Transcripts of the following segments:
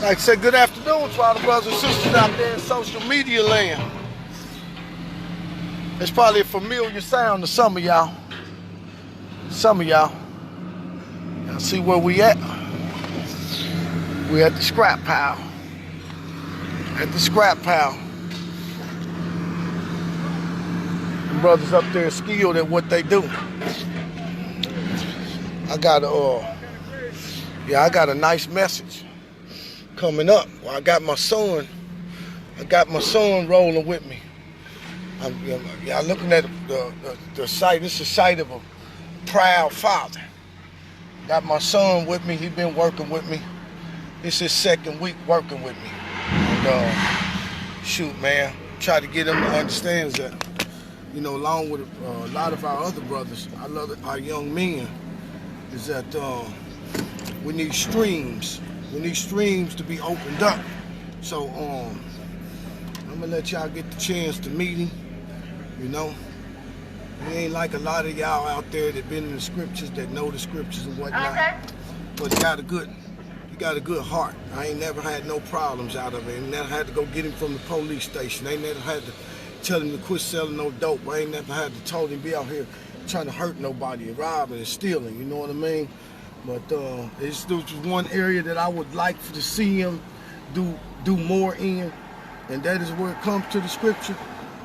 Like I said, good afternoon to all the brothers and sisters out there in social media land. It's probably a familiar sound to some of y'all. Y'all see where we at? We at the scrap pile. The brothers up there skilled at what they do. I got a nice message coming up. Well, I got my son rolling with me. I'm looking at the site. This is a site of a proud father. Got my son with me. He been working with me. It's his second week working with me. And shoot, man, try to get him to understand that, along with a lot of our other brothers, our young men, is that we need streams. We need streams to be opened up. So I'm gonna let y'all get the chance to meet him. He ain't like a lot of y'all out there that been in the scriptures, that know the scriptures and whatnot. Okay. But he got a good heart. I ain't never had no problems out of it. I ain't never had to go get him from the police station. I ain't never had to tell him to quit selling no dope. I ain't never had to tell him to be out here trying to hurt nobody and robbing and stealing. You know what I mean? But it's just one area that I would like to see him do more in, and that is where it comes to the scripture.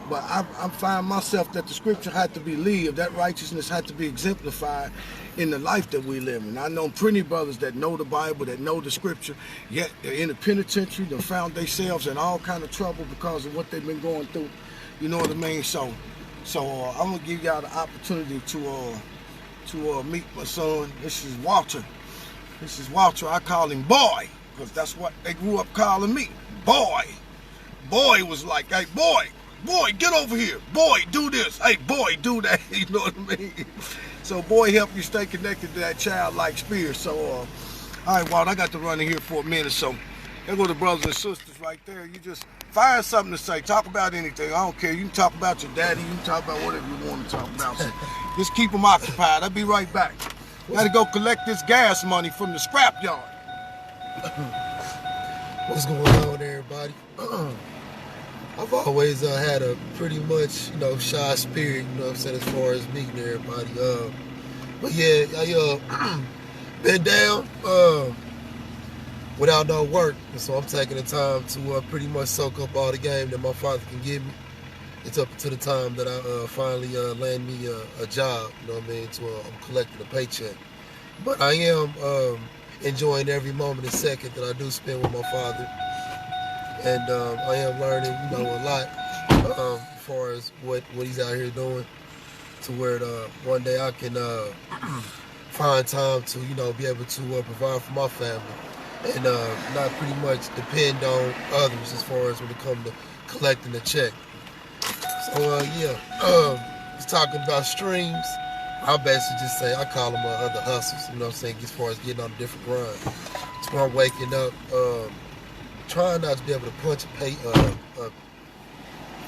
But I find myself that the scripture had to be lived, that righteousness had to be exemplified in the life that we live in. I know plenty brothers that know the Bible, that know the scripture, yet they're in the penitentiary, they found themselves in all kind of trouble because of what they've been going through. You know what I mean? So I'm gonna give y'all the opportunity to meet my son. This is Walter. I call him Boy, because that's what they grew up calling me. Boy. Boy was like, hey, boy, get over here. Boy, do this. Hey, boy, do that. You know what I mean? So, Boy, help you stay connected to that childlike spirit. So, all right, Walt, I got to run in here for a minute. So, there go the brothers and sisters right there. You just find something to say. Talk about anything. I don't care. You can talk about your daddy. You can talk about whatever you want to talk about. So, just keep them occupied. I'll be right back. Got to go collect this gas money from the scrap yard. What's going on, everybody? I've always had a pretty much, shy spirit, as far as meeting everybody. But yeah, I been down without no work. And so I'm taking the time to pretty much soak up all the game that my father can give me. It's up to the time that I finally land me a job, I'm collecting a paycheck. But I am enjoying every moment and second that I do spend with my father. And I am learning, a lot as far as what he's out here doing, to where one day I can find time to, be able to provide for my family and not pretty much depend on others as far as when it comes to collecting a check. So, just talking about streams, I basically just say, I call them other hustles, as far as getting on a different grind. So I'm waking up, trying not to be able to punch a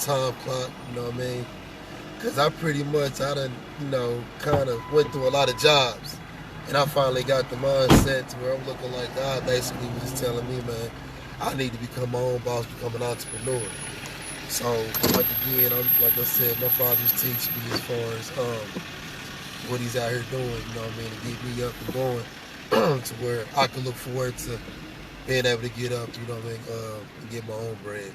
time clock, because I pretty much, I done, kind of went through a lot of jobs, and I finally got the mindset to where I'm looking like God basically was just telling me, man, I need to become my own boss, become an entrepreneur. So, like I said, my father's teaching me as far as what he's out here doing, to get me up and going to where I can look forward to being able to get up, and get my own bread.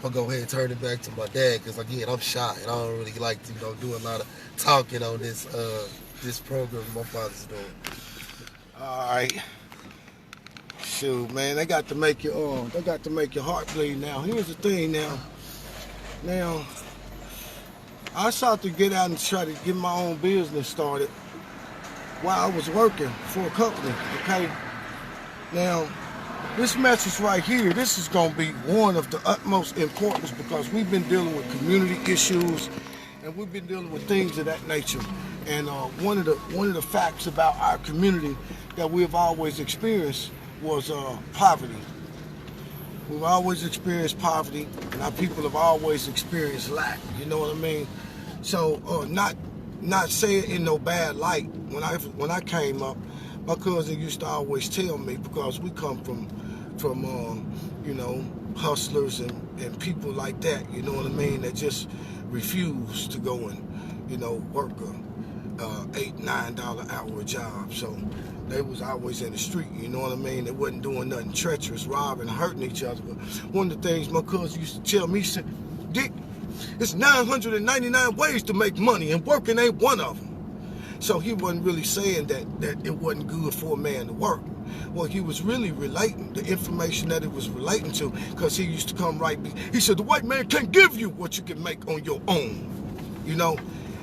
I'll go ahead and turn it back to my dad, because again, I'm shy and I don't really like to, do a lot of talking on this program my father's doing. All right. Shoot, man, they got to make your heart bleed now. Here's the thing Now, I sought to get out and try to get my own business started while I was working for a company, okay? Now, this message right here, this is going to be one of the utmost importance, because we've been dealing with community issues and we've been dealing with things of that nature. And one of the facts about our community that we've always experienced was poverty. We've always experienced poverty, and our people have always experienced lack. You know what I mean? So, not say it in no bad light. When I came up, my cousin used to always tell me, because we come from you know, hustlers and people like that, you know what I mean, that just refuse to go and, you know, work a $8, $9 hour job. So they was always in the street, you know what I mean? They wasn't doing nothing treacherous, robbing, hurting each other. But one of the things my cousin used to tell me, he said, Dick, it's 999 ways to make money, and working ain't one of them. So he wasn't really saying that it wasn't good for a man to work. Well, he was really relating the information that it was relating to, because he used to come he said, the white man can't give you what you can make on your own, you know?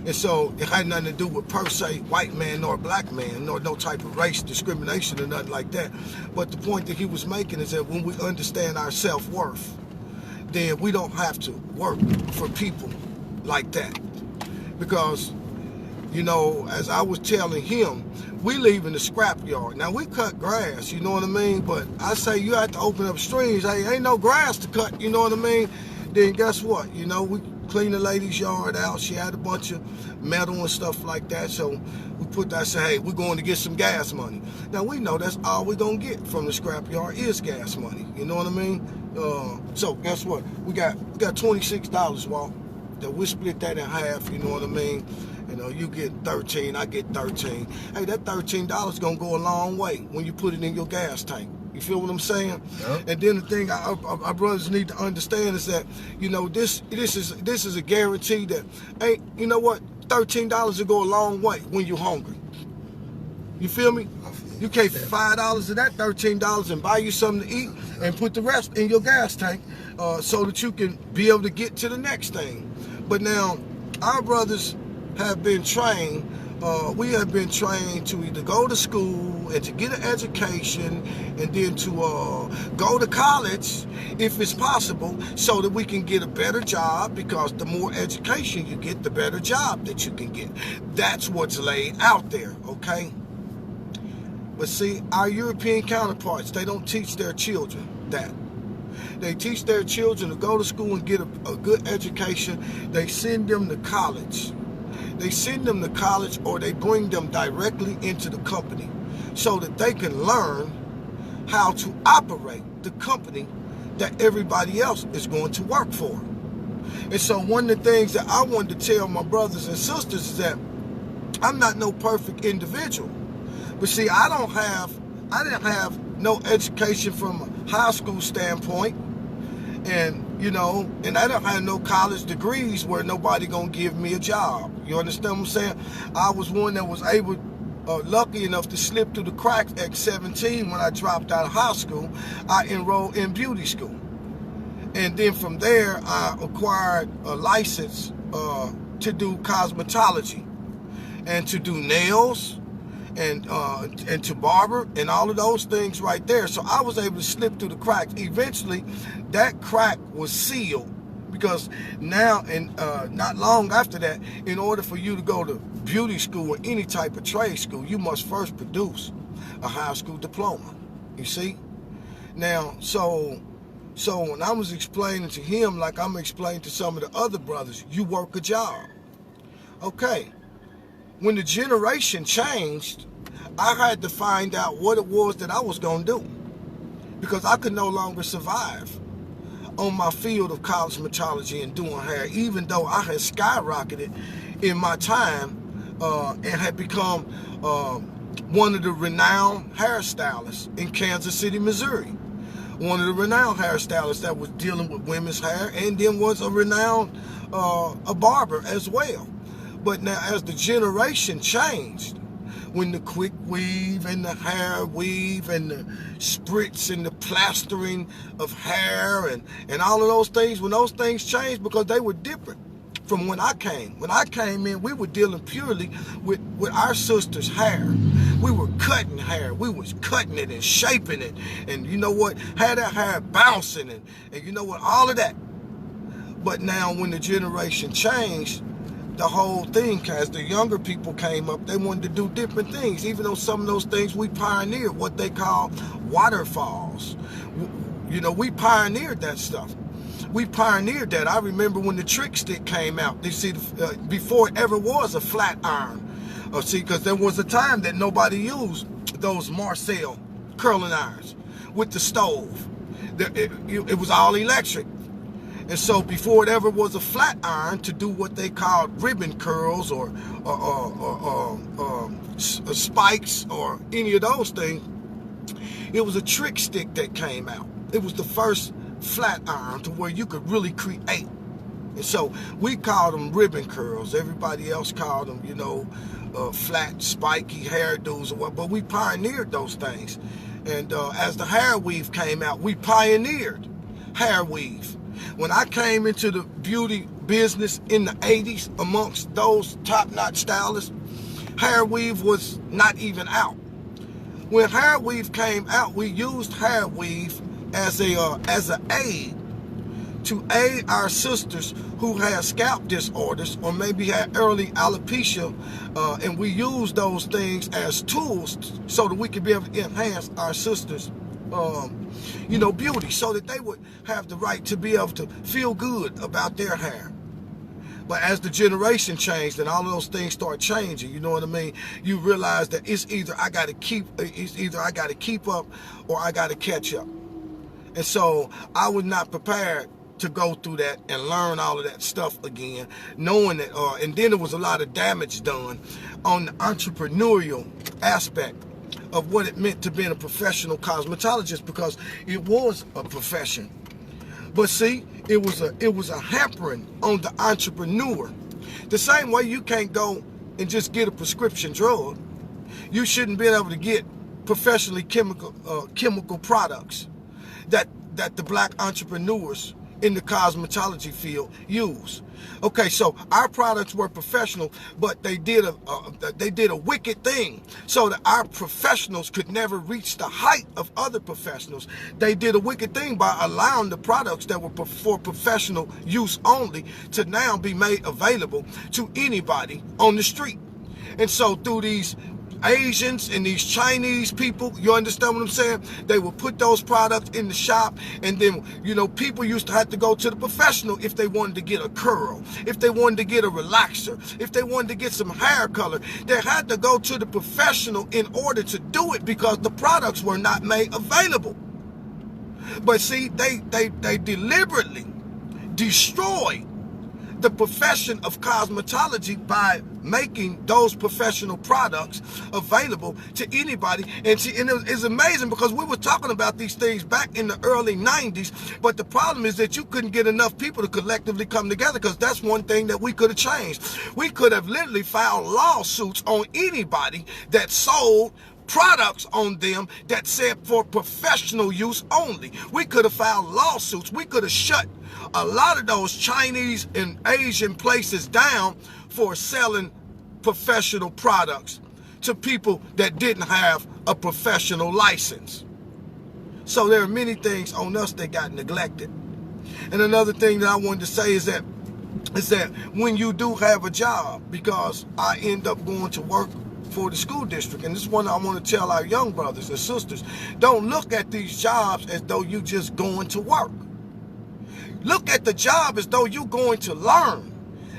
And so it had nothing to do with per se white man nor black man, nor no type of race discrimination or nothing like that. But the point that he was making is that when we understand our self-worth, then we don't have to work for people like that. Because, you know, as I was telling him, we live in the scrap yard. Now, we cut grass, you know what I mean? But I say you have to open up streams. Hey, ain't no grass to cut, you know what I mean? Then guess what? You know, we cleaned the lady's yard out. She had a bunch of metal and stuff like that. So we put that, say, hey, we're going to get some gas money. Now, we know that's all we're going to get from the scrap yard is gas money. You know what I mean? So guess what? We got $26, Walt. That we split that in half, you know what I mean? You know, you get 13, I get 13. Hey, that $13 gonna go a long way when you put it in your gas tank. You feel what I'm saying? Yep. And then the thing our brothers need to understand is that, you know, this is a guarantee that, hey, you know what? $13 will go a long way when you're hungry. You feel me? You take $5 of that $13 and buy you something to eat and put the rest in your gas tank so that you can be able to get to the next thing. But now, our brothers have been trained, we have been trained to either go to school and to get an education and then to go to college if it's possible so that we can get a better job, because the more education you get, the better job that you can get. That's what's laid out there, okay? But see, our European counterparts, they don't teach their children that. They teach their children to go to school and get a good education. They send them to college. They send them to college, or they bring them directly into the company so that they can learn how to operate the company that everybody else is going to work for. And so one of the things that I wanted to tell my brothers and sisters is that I'm not no perfect individual. But see, I didn't have no education from a high school standpoint. And, you know, and I don't have no college degrees where nobody gonna give me a job. You understand what I'm saying? I was one that was lucky enough to slip through the cracks at 17 when I dropped out of high school. I enrolled in beauty school. And then from there, I acquired a license to do cosmetology and to do nails and to barber and all of those things right there. So I was able to slip through the cracks. Eventually, that crack was sealed, because now, and not long after that, in order for you to go to beauty school or any type of trade school, you must first produce a high school diploma. You see? Now, so when I was explaining to him, like I'm explaining to some of the other brothers, you work a job. Okay. When the generation changed, I had to find out what it was that I was going to do, because I could no longer survive on my field of cosmetology and doing hair, even though I had skyrocketed in my time and had become one of the renowned hairstylists in Kansas City, Missouri. One of the renowned hairstylists that was dealing with women's hair, and then was a renowned a barber as well. But now, as the generation changed, when the quick weave and the hair weave and the spritz and the plastering of hair and all of those things, when those things changed, because they were different from when I came. When I came in, we were dealing purely with our sister's hair. We were cutting hair. We was cutting it and shaping it. And you know what? Had that hair bouncing and you know what? All of that. But now when the generation changed, the whole thing, as the younger people came up, they wanted to do different things, even though some of those things we pioneered, what they call waterfalls. You know, we pioneered that stuff. We pioneered that. I remember when the trick stick came out. You see, before it ever was a flat iron. See, because there was a time that nobody used those Marcel curling irons with the stove. It was all electric. And so before it ever was a flat iron to do what they called ribbon curls or spikes or any of those things, it was a trick stick that came out. It was the first flat iron to where you could really create. And so we called them ribbon curls. Everybody else called them, you know, flat, spiky hairdos or what. But we pioneered those things. And as the hair weave came out, we pioneered hair weave. When I came into the beauty business in the 80s, amongst those top-notch stylists, hair weave was not even out. When hair weave came out, we used hair weave as an aid to aid our sisters who had scalp disorders or maybe had early alopecia, and we used those things as tools so that we could be able to enhance our sisters' you know, beauty, so that they would have the right to be able to feel good about their hair. But as the generation changed and all of those things start changing, you know what I mean? You realize that it's either I got to keep up or I got to catch up. And so I was not prepared to go through that and learn all of that stuff again, knowing that, and then there was a lot of damage done on the entrepreneurial aspect of what it meant to being a professional cosmetologist, because it was a profession. But see, it was a hampering on the entrepreneur. The same way you can't go and just get a prescription drug, you shouldn't be able to get professionally chemical products that the black entrepreneurs in the cosmetology field use. Okay, so our products were professional, but they did a wicked thing so that our professionals could never reach the height of other professionals. They did a wicked thing by allowing the products that were for professional use only to now be made available to anybody on the street. And so through these Asians and these Chinese people, you understand what I'm saying? They would put those products in the shop, and then, you know, people used to have to go to the professional if they wanted to get a curl, if they wanted to get a relaxer, if they wanted to get some hair color. They had to go to the professional in order to do it because the products were not made available. But see, they deliberately destroyed the profession of cosmetology by making those professional products available to anybody. And it's amazing because we were talking about these things back in the early 90s, but the problem is that you couldn't get enough people to collectively come together, because that's one thing that we could have changed. We could have literally filed lawsuits on anybody that sold products on them that said for professional use only. We could have filed lawsuits. We could have shut a lot of those Chinese and Asian places down for selling professional products to people that didn't have a professional license. So there are many things on us that got neglected. And another thing that I wanted to say is that when you do have a job, because I end up going to work for the school district, and this is one I want to tell our young brothers and sisters: don't look at these jobs as though you just going to work. Look at the job as though you're going to learn,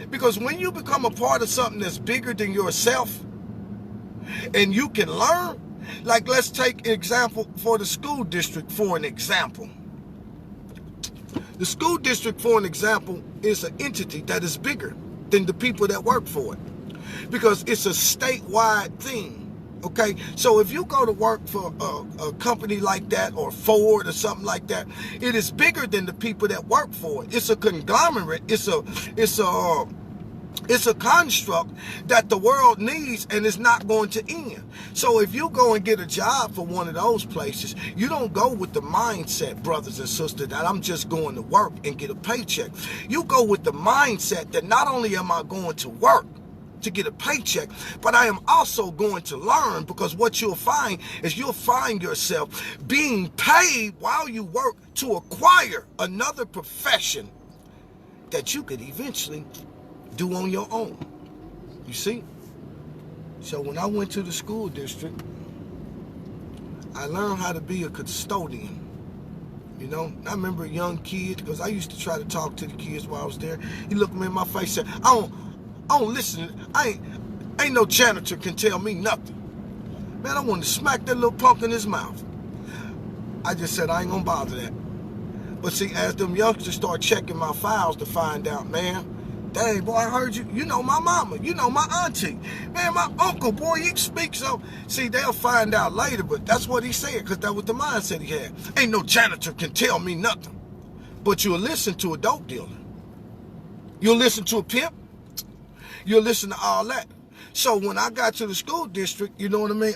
because when you become a part of something that's bigger than yourself and you can learn, like let's take an example for the school district for an example. The school district, for an example, is an entity that is bigger than the people that work for it, because it's a statewide thing. Okay, so if you go to work for a company like that, or Ford or something like that, it is bigger than the people that work for it. It's a conglomerate. It's a construct that the world needs, and it's not going to end. So if you go and get a job for one of those places, you don't go with the mindset, brothers and sisters, that I'm just going to work and get a paycheck. You go with the mindset that not only am I going to work to get a paycheck, but I am also going to learn, because what you'll find is you'll find yourself being paid while you work to acquire another profession that you could eventually do on your own. You see? So when I went to the school district, I learned how to be a custodian. You know, I remember a young kid, because I used to try to talk to the kids while I was there. He looked me in my face and said, I don't listen. Ain't no janitor can tell me nothing. Man, I wanted to smack that little punk in his mouth. I just said, I ain't gonna bother that. But see, as them youngsters start checking my files to find out, man, dang, boy, I heard you. You know my mama. You know my auntie. Man, my uncle, boy, he speaks so. See, they'll find out later, but that's what he said, because that was the mindset he had. Ain't no janitor can tell me nothing. But you'll listen to a dope dealer. You'll listen to a pimp. You'll listen to all that. So when I got to the school district, you know what I mean,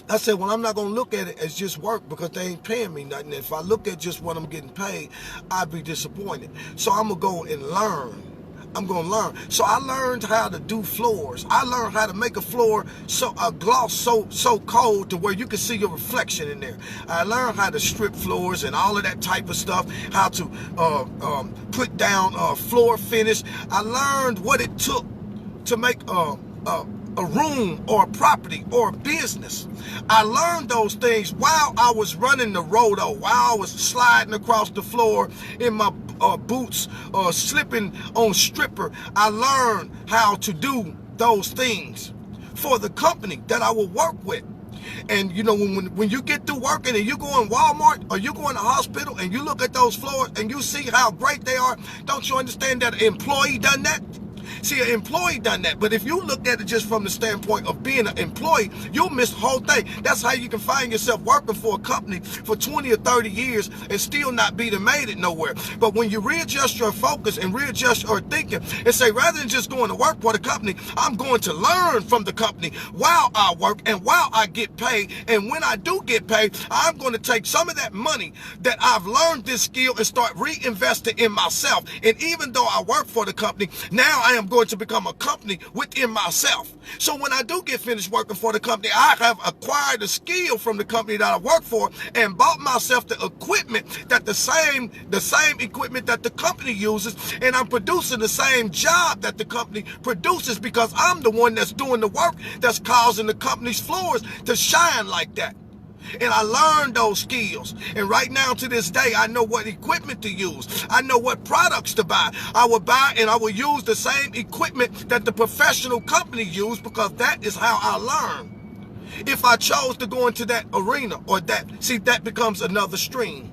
I said, well, I'm not going to look at it as just work because they ain't paying me nothing. If I look at just what I'm getting paid, I'd be disappointed. So I'm going to go and learn. I'm going to learn. So I learned how to do floors. I learned how to make a floor, a gloss so cold to where you can see your reflection in there. I learned how to strip floors and all of that type of stuff, how to put down floor finish. I learned what it took to make a room or a property or a business. I learned those things while I was running the roto, while I was sliding across the floor in my boots, slipping on stripper. I learned how to do those things for the company that I will work with. And you know, when you get through working and you go in Walmart or you go in the hospital and you look at those floors and you see how great they are, don't you understand that an employee done that? See, an employee done that. But if you look at it just from the standpoint of being an employee, you'll miss the whole thing. That's how you can find yourself working for a company for 20 or 30 years and still not be made it nowhere. But when you readjust your focus and readjust your thinking and say, rather than just going to work for the company, I'm going to learn from the company while I work and while I get paid. And when I do get paid, I'm going to take some of that money that I've learned this skill and start reinvesting in myself. And even though I work for the company, now I am going to become a company within myself. So when I do get finished working for the company, I have acquired a skill from the company that I work for and bought myself the equipment that the same equipment that the company uses, and I'm producing the same job that the company produces because I'm the one that's doing the work that's causing the company's floors to shine like that. And I learned those skills. And right now to this day, I know what equipment to use. I know what products to buy. I will buy and I will use the same equipment that the professional company use because that is how I learn. If I chose to go into that arena or that becomes another stream.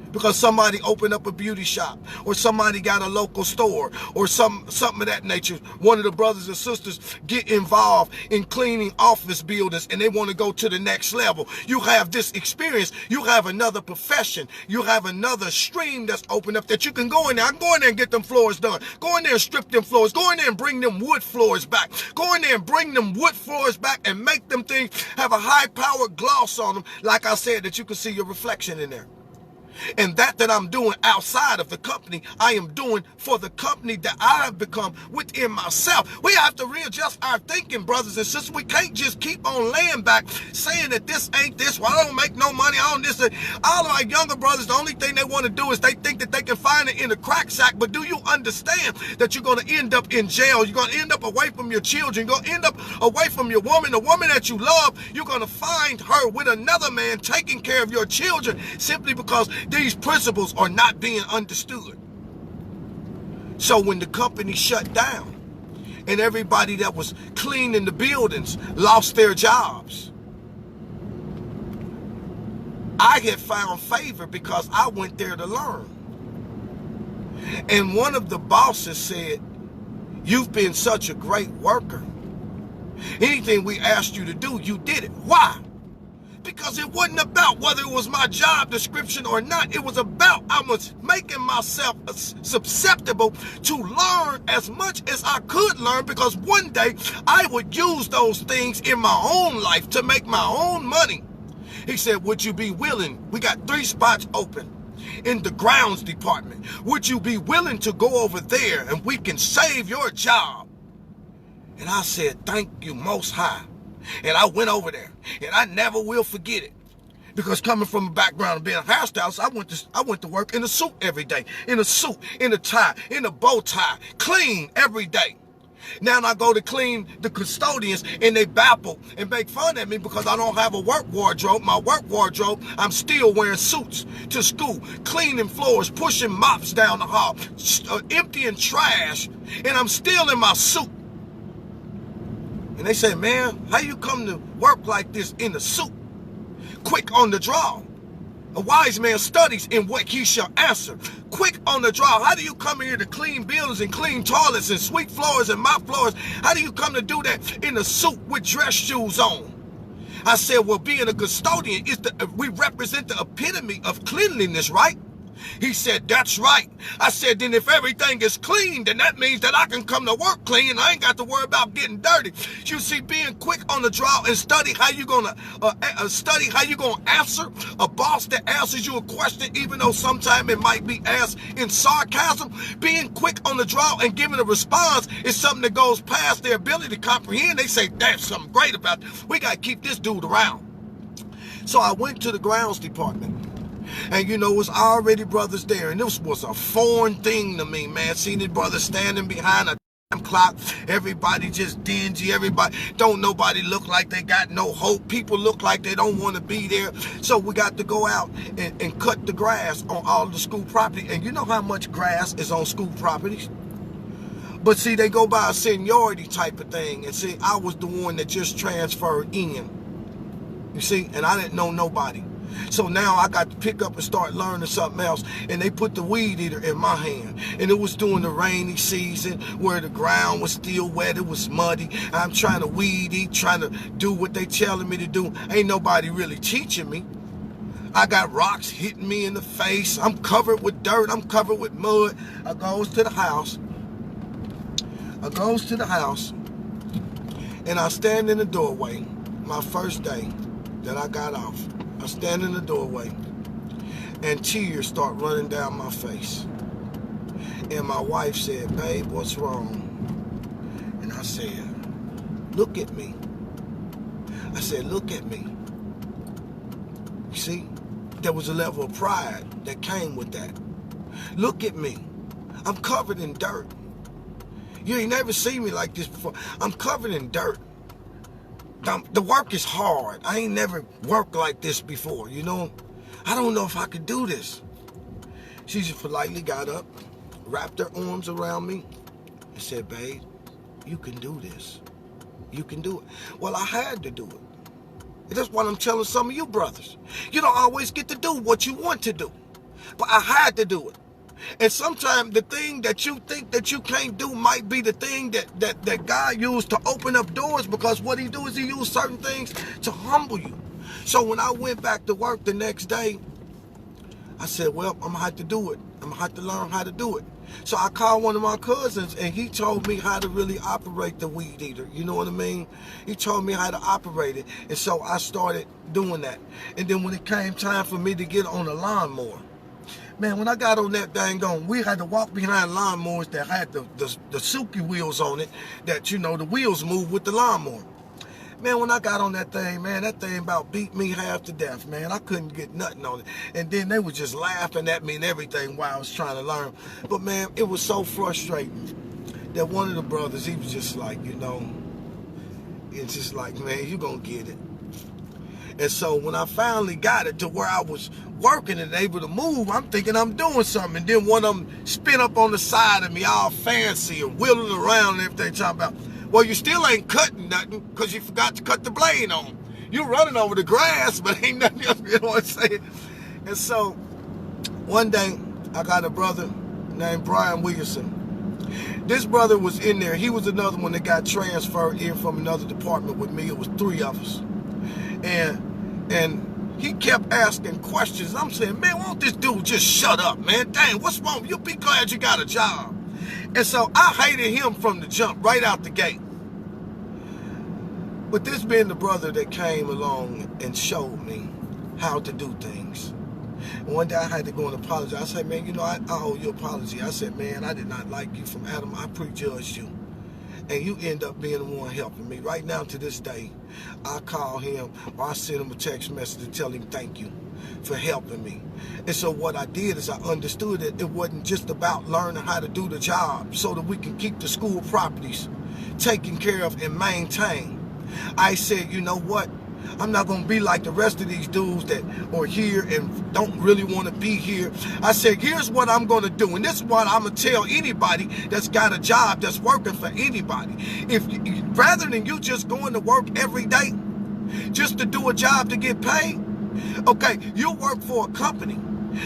Because somebody opened up a beauty shop or somebody got a local store or something of that nature. One of the brothers and sisters get involved in cleaning office buildings and they want to go to the next level. You have this experience. You have another profession. You have another stream that's opened up that you can go in there. I can go in there and get them floors done. Go in there and strip them floors. Go in there and bring them wood floors back. Go in there and bring them wood floors back and make them things have a high-powered gloss on them. Like I said, that you can see your reflection in there. And that I'm doing outside of the company, I am doing for the company that I have become within myself. We have to readjust our thinking, brothers and sisters. We can't just keep on laying back saying that this ain't this. Well, I don't make no money on this. All of our younger brothers, the only thing they want to do is they think that they can find it in a crack sack. But do you understand that you're going to end up in jail? You're going to end up away from your children. You're going to end up away from your woman, the woman that you love. You're going to find her with another man taking care of your children simply because these principles are not being understood. So when the company shut down and everybody that was cleaning the buildings lost their jobs, I had found favor because I went there to learn. And one of the bosses said, "You've been such a great worker. Anything we asked you to do, you did it." Why? Because it wasn't about whether it was my job description or not. It was about I was making myself susceptible to learn as much as I could learn, because one day I would use those things in my own life to make my own money. He said, "Would you be willing? We got 3 spots open in the grounds department. Would you be willing to go over there and we can save your job?" And I said, "Thank you, Most High." And I went over there, and I never will forget it. Because coming from a background of being a hairstylist, I went to work in a suit every day. In a suit, in a tie, in a bow tie, clean every day. Now I go to clean the custodians, and they baffle and make fun at me because I don't have a work wardrobe. My work wardrobe, I'm still wearing suits to school, cleaning floors, pushing mops down the hall, emptying trash, and I'm still in my suit. And they say, "Man, how you come to work like this in a suit? Quick on the draw." A wise man studies in what he shall answer. Quick on the draw. How do you come in here to clean buildings and clean toilets and sweep floors and mop floors? How do you come to do that in a suit with dress shoes on? I said, well, being a custodian, we represent the epitome of cleanliness, right? He said, that's right. I said, then if everything is clean, then that means that I can come to work clean. I ain't got to worry about getting dirty. You see, being quick on the draw and study how you gonna answer a boss that answers you a question, even though sometimes it might be asked in sarcasm. Being quick on the draw and giving a response is something that goes past their ability to comprehend. They say, there's something great about it. We got to keep this dude around. So I went to the grounds department. And you know, it was already brothers there, and this was a foreign thing to me, man. Seeing the brothers standing behind a damn clock, everybody just dingy, don't nobody look like they got no hope. People look like they don't want to be there. So we got to go out and cut the grass on all the school property. And you know how much grass is on school properties? But see, they go by a seniority type of thing. And see, I was the one that just transferred in. You see, and I didn't know nobody. So now I got to pick up and start learning something else. And they put the weed eater in my hand. And it was during the rainy season where the ground was still wet. It was muddy. I'm trying to weed eat, trying to do what they telling me to do. Ain't nobody really teaching me. I got rocks hitting me in the face. I'm covered with dirt. I'm covered with mud. I goes to the house. And I stand in the doorway. My first day that I got off. I stand in the doorway and tears start running down my face. And my wife said, babe, what's wrong? And I said, look at me. I said, look at me. You see, there was a level of pride that came with that. Look at me. I'm covered in dirt. You ain't never seen me like this before. I'm covered in dirt. The work is hard. I ain't never worked like this before, you know? I don't know if I could do this. She just politely got up, wrapped her arms around me, and said, babe, you can do this. You can do it. Well, I had to do it. And that's what I'm telling some of you brothers. You don't always get to do what you want to do. But I had to do it. And sometimes the thing that you think that you can't do might be the thing that God used to open up doors, because what he do is he use certain things to humble you. So when I went back to work the next day, I said, well, I'm going to have to do it. I'm going to have to learn how to do it. So I called one of my cousins, and he told me how to really operate the weed eater. You know what I mean? He told me how to operate it. And so I started doing that. And then when it came time for me to get on a lawnmower, man, when I got on that dang on, we had to walk behind lawnmowers that had the Suki wheels on it, that, you know, the wheels move with the lawnmower. Man, when I got on that thing, man, that thing about beat me half to death, man. I couldn't get nothing on it. And then they were just laughing at me and everything while I was trying to learn. But, man, it was so frustrating that one of the brothers, he was just like, you know, it's just like, man, you gonna get it. And so when I finally got it to where I was working and able to move, I'm thinking I'm doing something. And then one of them spin up on the side of me all fancy and wheeling around and everything, talking about, well, you still ain't cutting nothing because you forgot to cut the blade on. You running over the grass, but ain't nothing else, you know what I'm saying? And so one day I got a brother named Brian Williamson. This brother was in there. He was another one that got transferred in from another department with me. It was 3 of us. And he kept asking questions. I'm saying, man, won't this dude just shut up, man? Dang, what's wrong? You'll be glad you got a job. And so I hated him from the jump, right out the gate. But this being the brother that came along and showed me how to do things. And one day I had to go and apologize. I said, man, you know, I owe you an apology. I said, man, I did not like you from Adam. I prejudged you. And you end up being the one helping me. Right now, to this day, I call him or I send him a text message to tell him thank you for helping me. And so what I did is I understood that it wasn't just about learning how to do the job so that we can keep the school properties taken care of and maintained. I said, you know what? I'm not going to be like the rest of these dudes that are here and don't really want to be here. I said, here's what I'm going to do. And this is what I'm going to tell anybody that's got a job that's working for anybody. Rather than you just going to work every day just to do a job to get paid, Okay, you work for a company.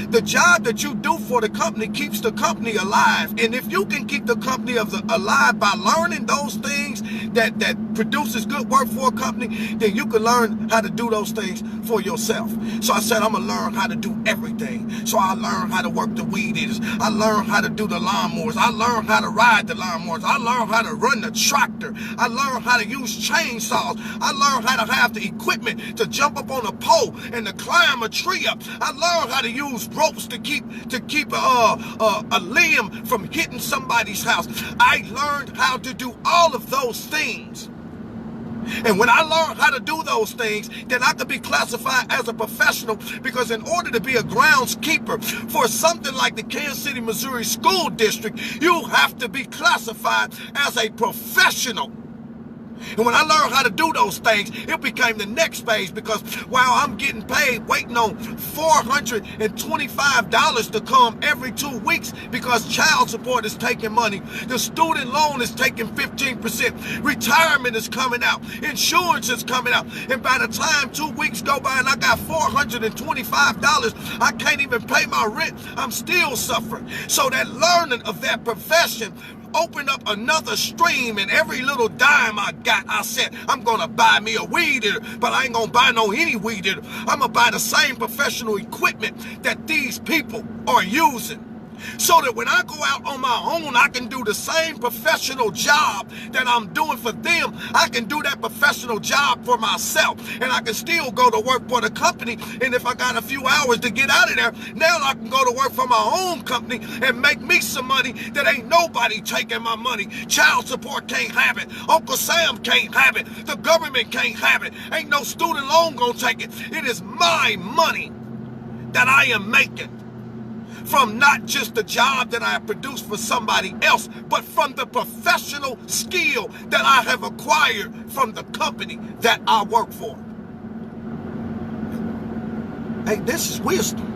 The job that you do for the company keeps the company alive. And if you can keep the company alive by learning those things that produces good work for a company, then you can learn how to do those things for yourself. So I said, I'm going to learn how to do everything. So I learned how to work the weed eaters. I learned how to do the lawnmowers. I learned how to ride the lawnmowers. I learned how to run the tractor. I learned how to use chainsaws. I learned how to have the equipment to jump up on a pole and to climb a tree up. I learned how to use ropes to keep a limb from hitting somebody's house. I learned how to do all of those things. And when I learned how to do those things, then I could be classified as a professional, because in order to be a groundskeeper for something like the Kansas City, Missouri School District, you have to be classified as a professional. And when I learned how to do those things, it became the next phase, because while I'm getting paid, waiting on $425 to come every 2 weeks because child support is taking money, the student loan is taking 15%, retirement is coming out, insurance is coming out, and by the time 2 weeks go by and I got $425, I can't even pay my rent, I'm still suffering. So that learning of that profession opened up another stream, and every little dime I got, I said, I'm gonna buy me a weed eater, but I ain't gonna buy no any weed eater. I'm gonna buy the same professional equipment that these people are using, so that when I go out on my own, I can do the same professional job that I'm doing for them. I can do that professional job for myself, and I can still go to work for the company. And if I got a few hours to get out of there, now I can go to work for my own company and make me some money that ain't nobody taking my money. Child support can't have it. Uncle Sam can't have it. The government can't have it. Ain't no student loan gonna take it. It is my money that I am making from not just the job that I have produced for somebody else, but from the professional skill that I have acquired from the company that I work for. Hey, this is wisdom.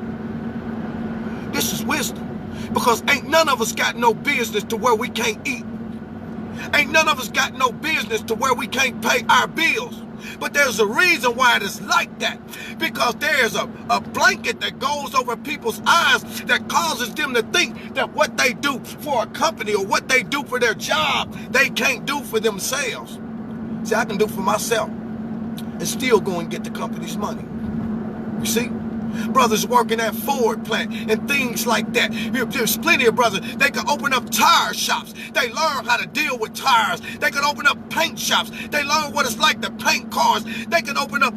This is wisdom. Because ain't none of us got no business to where we can't eat. Ain't none of us got no business to where we can't pay our bills. But there's a reason why it is like that. Because there's a blanket that goes over people's eyes that causes them to think that what they do for a company or what they do for their job, they can't do for themselves. See, I can do for myself and still go and get the company's money. You see? Brothers working at Ford plant and things like that. There's plenty of brothers. They can open up tire shops. They learn how to deal with tires. They can open up paint shops. They learn what it's like to paint cars. They can open up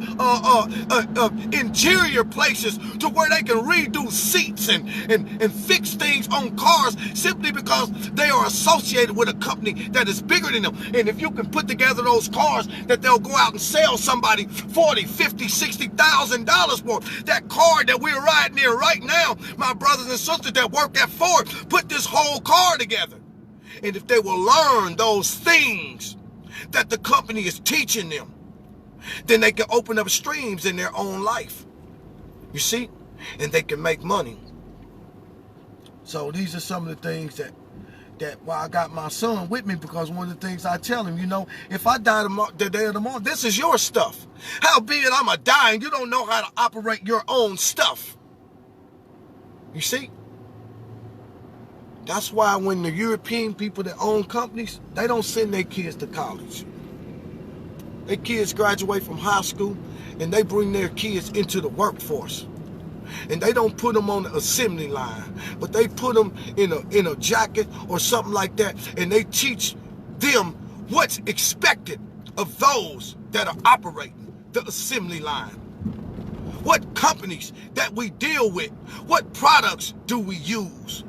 interior places to where they can redo seats and fix things on cars, simply because they are associated with a company that is bigger than them. And if you can put together those cars that they'll go out and sell somebody $40,000, $50,000, $60,000 for, that car that we're riding in right now, my brothers and sisters that work at Ford put this whole car together. And if they will learn those things that the company is teaching them, then they can open up streams in their own life. You see? And they can make money. So these are some of the things that why I got my son with me, because one of the things I tell him, you know, if I die the day of tomorrow, this is your stuff. Howbeit I'm a die and you don't know how to operate your own stuff. You see? That's why when the European people that own companies, they don't send their kids to college. Their kids graduate from high school and they bring their kids into the workforce. And they don't put them on the assembly line, but they put them in a jacket or something like that, and they teach them what's expected of those that are operating the assembly line. What companies that we deal with, what products do we use?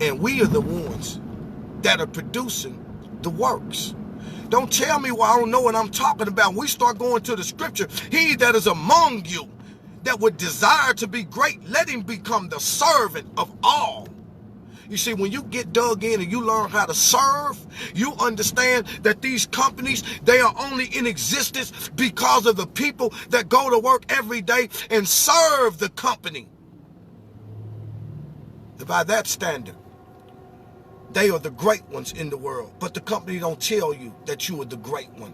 And we are the ones that are producing the works. Don't tell me why I don't know what I'm talking about. We start going to the scripture. He that is among you that would desire to be great, let him become the servant of all. You see, when you get dug in and you learn how to serve, you understand that these companies, they are only in existence because of the people that go to work every day and serve the company. And by that standard, they are the great ones in the world. But the company don't tell you that you are the great one.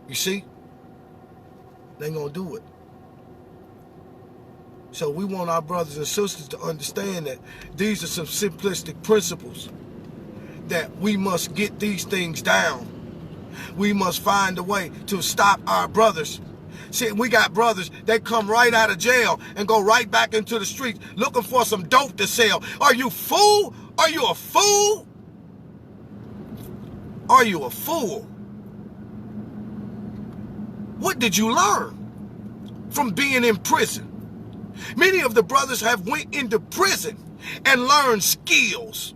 You see? They ain't gonna do it. So we want our brothers and sisters to understand that these are some simplistic principles, that we must get these things down. We must find a way to stop our brothers. See, we got brothers that come right out of jail and go right back into the streets looking for some dope to sell. Are you fool? Are you a fool? Are you a fool? What did you learn from being in prison? Many of the brothers have went into prison and learned skills,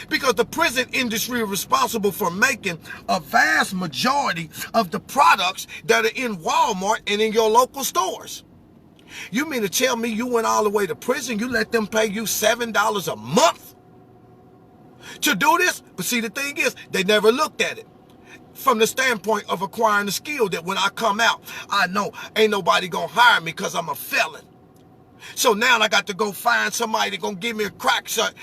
because the prison industry is responsible for making a vast majority of the products that are in Walmart and in your local stores. You mean to tell me you went all the way to prison, you let them pay you $7 a month to do this? But see, the thing is, they never looked at it from the standpoint of acquiring the skill that when I come out, I know ain't nobody gonna hire me because I'm a felon. So now I got to go find somebody that's gonna give me a crack sack,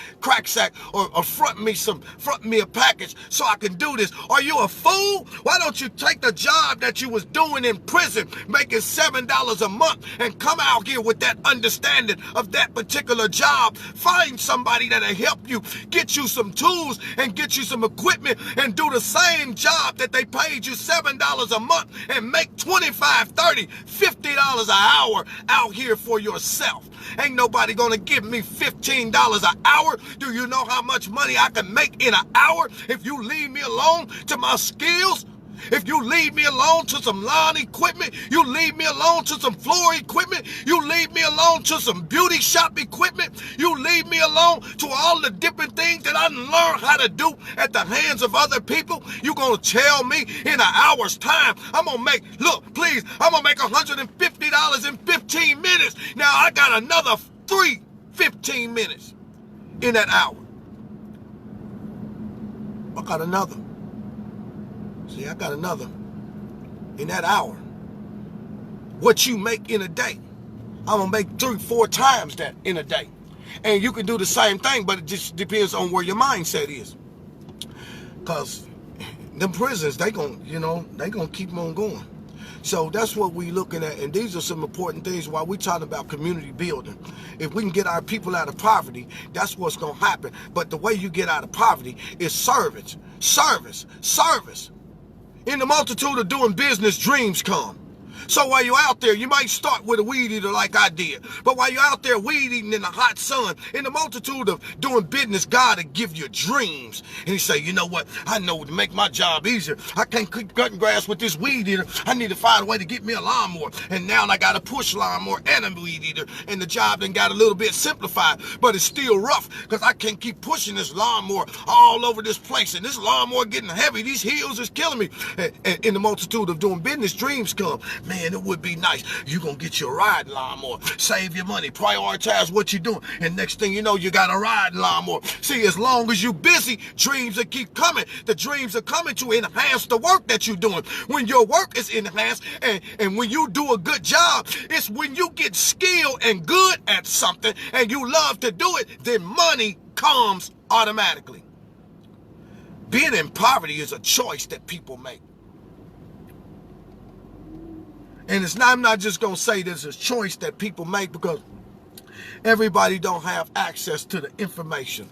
or front me a package so I can do this. Are you a fool? Why don't you take the job that you was doing in prison, making $7 a month, and come out here with that understanding of that particular job? Find somebody that'll help you, get you some tools and get you some equipment, and do the same job that they paid you $7 a month, and make $25, $30, $50 an hour out here for yourself. Ain't nobody gonna give me $15 an hour. Do you know how much money I can make in an hour if you leave me alone to my skills? If you leave me alone to some lawn equipment, you leave me alone to some floor equipment, you leave me alone to some beauty shop equipment, you leave me alone to all the different things that I learned how to do at the hands of other people, you gonna tell me in an hour's time I'm gonna make, look, please, I'm gonna make $150 in 15 minutes. Now I got another 15 minutes in that hour. I got another. See, I got another in that hour. What you make in a day, I'm gonna make 3-4 times that in a day. And you can do the same thing, but it just depends on where your mindset is. Because them prisons, they gonna keep on going. So that's what we looking at, and these are some important things while we talking about community building. If we can get our people out of poverty, that's what's gonna happen. But the way you get out of poverty is service. In the multitude of doing business, dreams come. So while you're out there, you might start with a weed eater like I did. But while you're out there weed eating in the hot sun, in the multitude of doing business, God will give you dreams. And he say, you know what? I know to make my job easier, I can't keep cutting grass with this weed eater. I need to find a way to get me a lawnmower. And now I got a push lawnmower and a weed eater. And the job then got a little bit simplified, but it's still rough because I can't keep pushing this lawnmower all over this place. And this lawnmower getting heavy. These heels is killing me. And in the multitude of doing business, dreams come. Man, it would be nice. You're going to get your riding lawnmower. Save your money. Prioritize what you're doing. And next thing you know, you got a riding lawnmower. See, as long as you're busy, dreams will keep coming. The dreams are coming to enhance the work that you're doing. When your work is enhanced and when you do a good job, it's when you get skilled and good at something and you love to do it, then money comes automatically. Being in poverty is a choice that people make. And I'm not just going to say there's a choice that people make, because everybody don't have access to the information.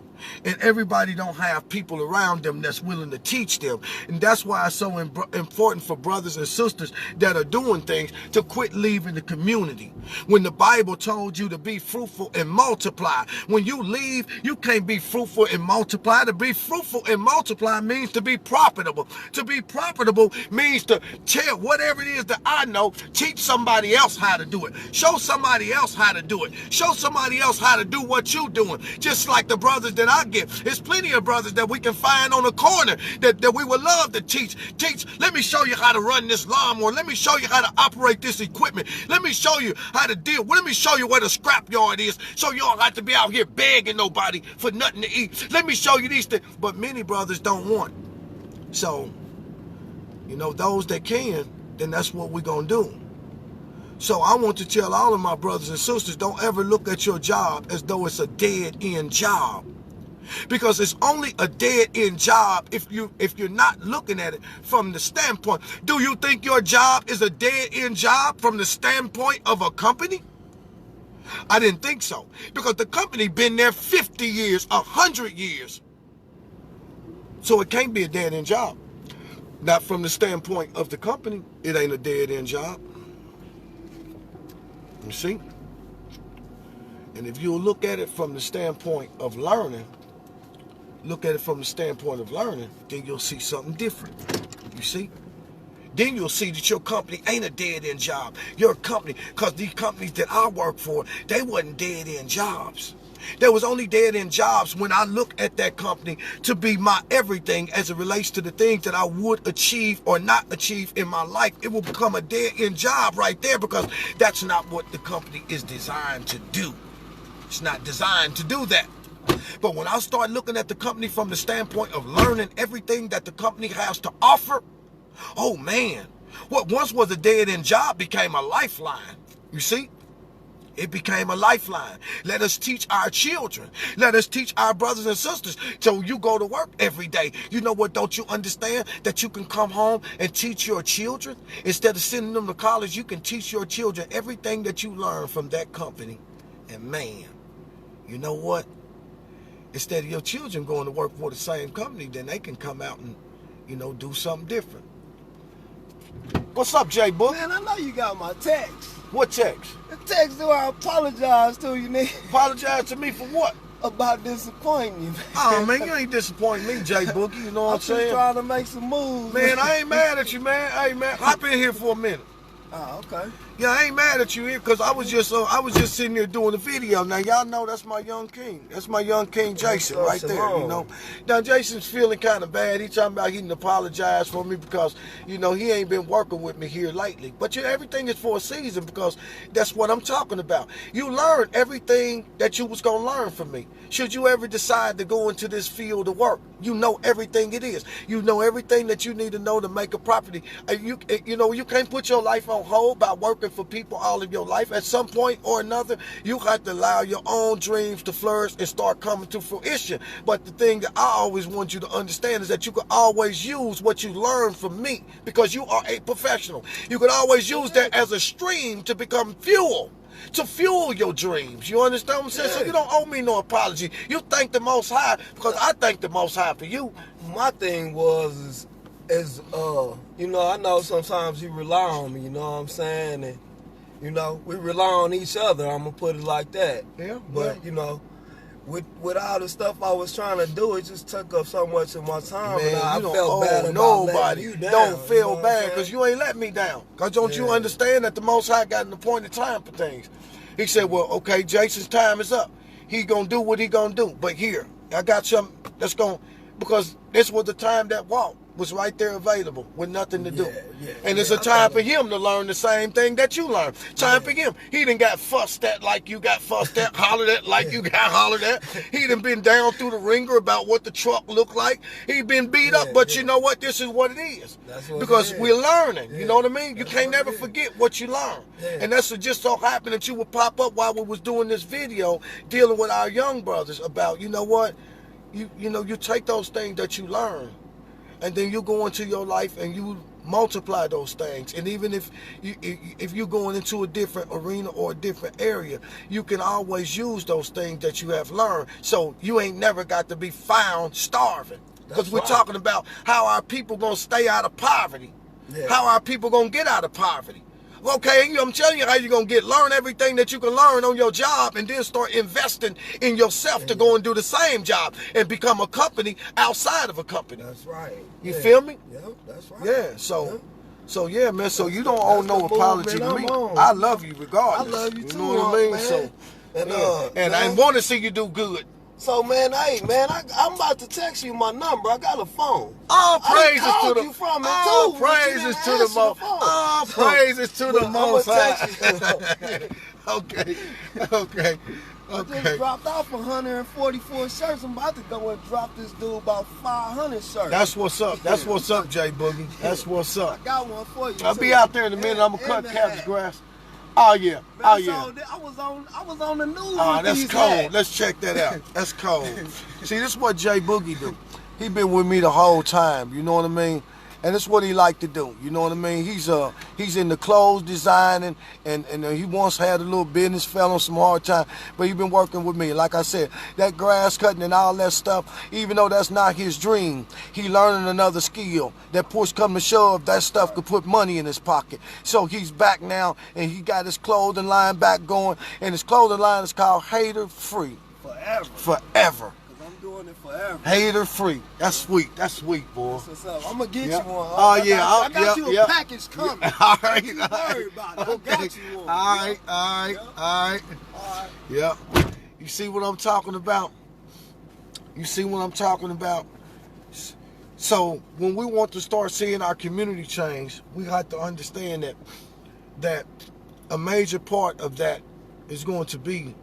And everybody don't have people around them that's willing to teach them. And that's why it's so important for brothers and sisters that are doing things to quit leaving the community. When the Bible told you to be fruitful and multiply, when you leave, you can't be fruitful and multiply. To be fruitful and multiply means to be profitable. To be profitable means to tell whatever it is that I know, teach somebody else how to do it. Show somebody else how to do it. Show somebody else how to do what you're doing. Just like the brothers that I get. There's plenty of brothers that we can find on the corner that we would love to teach. Let me show you how to run this lawnmower. Let me show you how to operate this equipment. Let me show you how to deal. Let me show you where the scrap yard is so you don't have to be out here begging nobody for nothing to eat. Let me show you these things. But many brothers don't want. So, those that can, then that's what we're going to do. So I want to tell all of my brothers and sisters, don't ever look at your job as though it's a dead-end job. Because it's only a dead-end job if you're not looking at it from the standpoint. Do you think your job is a dead-end job from the standpoint of a company? I didn't think so, because the company been there 50 years, 100 years. So it can't be a dead-end job. Not from the standpoint of the company, it ain't a dead-end job. You see? And if you look at it from the standpoint of learning, then you'll see something different. You see? Then you'll see that your company ain't a dead-end job. Your company, because these companies that I work for, they wasn't dead-end jobs. There was only dead-end jobs when I look at that company to be my everything as it relates to the things that I would achieve or not achieve in my life. It will become a dead-end job right there, because that's not what the company is designed to do. It's not designed to do that. But when I start looking at the company from the standpoint of learning everything that the company has to offer, oh man, what once was a dead-end job became a lifeline. You see? It became a lifeline. Let us teach our children. Let us teach our brothers and sisters. So you go to work every day. You know what, don't you understand? That you can come home and teach your children? Instead of sending them to college, you can teach your children everything that you learn from that company. And man, you know what? Instead of your children going to work for the same company, then they can come out and, you know, do something different. What's up, Jay Book? Man, I know you got my text. What text? The text do I apologize to you, nigga. Apologize to me for what? About disappointing you, man. Oh, man, you ain't disappointing me, Jay Boogie. You know what I'm saying? I'm just trying to make some moves. Man, I ain't mad at you, man. Hey, man, hop in here for a minute. Oh, okay. Yeah, I ain't mad at you here, because I was just sitting there doing the video. Now, y'all know that's my young king. That's my young king, Jason, right there, you know. Now, Jason's feeling kind of bad. He talking about he didn't apologize for me because, you know, he ain't been working with me here lately. But everything is for a season, because that's what I'm talking about. You learn everything that you was going to learn from me. Should you ever decide to go into this field of work, you know everything it is. You know everything that you need to know to make a property. You know, you can't put your life on hold by working for people all of your life. At some point or another, you have to allow your own dreams to flourish and start coming to fruition. But the thing that I always want you to understand is that you can always use what you learn from me, because you are a professional. You can always use that as a stream to become fuel, to fuel your dreams. You understand what I'm saying? So you don't owe me no apology. You thank the Most High, because I thank the Most High for you. My thing was you know, I know sometimes you rely on me, you know what I'm saying? And, you know, we rely on each other, I'm going to put it like that. Yeah. But, you know, with all the stuff I was trying to do, it just took up so much of my time. Man, and I you don't felt bad owe about nobody. letting you down, Don't feel you know bad, because you ain't let me down. Because don't you understand that the Most High got an appointed time for things? He said, well, okay, Jason's time is up. He going to do what he going to do. But here, I got something that's going to, because this was the time that Walt was right there available with nothing to do. And it's a time for him to learn the same thing that you learned. Time for him. He done got fussed at like you got fussed at, hollered at like you got hollered at. He done been down through the ringer about what the truck looked like. He been beat up, but you know what? This is what it is. Because we're learning. You know what I mean? You can't never forget what you learn. And that's what just so happened that you would pop up while we was doing this video dealing with our young brothers about, you know what? You know, you take those things that you learn, and then you go into your life and you multiply those things. And even if you're going into a different arena or a different area, you can always use those things that you have learned. So you ain't never got to be found starving. Because we're talking about how our people going to stay out of poverty. How our people going to get out of poverty. Okay, I'm telling you how you're going to learn everything that you can learn on your job, and then start investing in yourself to go and do the same job and become a company outside of a company. That's right. You feel me? Yeah, that's right. Yeah, so yeah, man, so you don't owe no apology to me. I love you regardless. I love you too, know what I mean? man. So, and man, I want to see you do good. So, man, I'm about to text you my number. I got a phone. All praises to the All praises to the Most. All praises to the Most High. Okay. I just dropped off 144 shirts. I'm about to go and drop this dude about 500 shirts. That's what's up. That's what's up, Jay Boogie. That's what's up. I got one for you. I'll be out there in a minute. I'm gonna cut Cap's grass. Oh yeah. Oh yeah. So I was on the news. Oh, that's cold. Let's check that out. That's cold. See, this is what Jay Boogie do. He been with me the whole time. You know what I mean? And that's what he like to do. You know what I mean? He's in the clothes designing, and he once had a little business, fell on some hard time, but he been working with me. Like I said, that grass cutting and all that stuff, even though that's not his dream, he learning another skill. That push come to shove, that stuff could put money in his pocket. So he's back now, and he got his clothing line back going, and his clothing line is called Hater Free. Forever. Doing it forever. Hater free. That's sweet. That's sweet, boy. That's what's up. I'm gonna get Yep. you one. Oh, yeah. I got you a package coming. All right. Don't you worry about it. Okay. I got you one. All right. All right. Yep. You see what I'm talking about? You see what I'm talking about? So when we want to start seeing our community change, we have to understand that a major part of that is going to be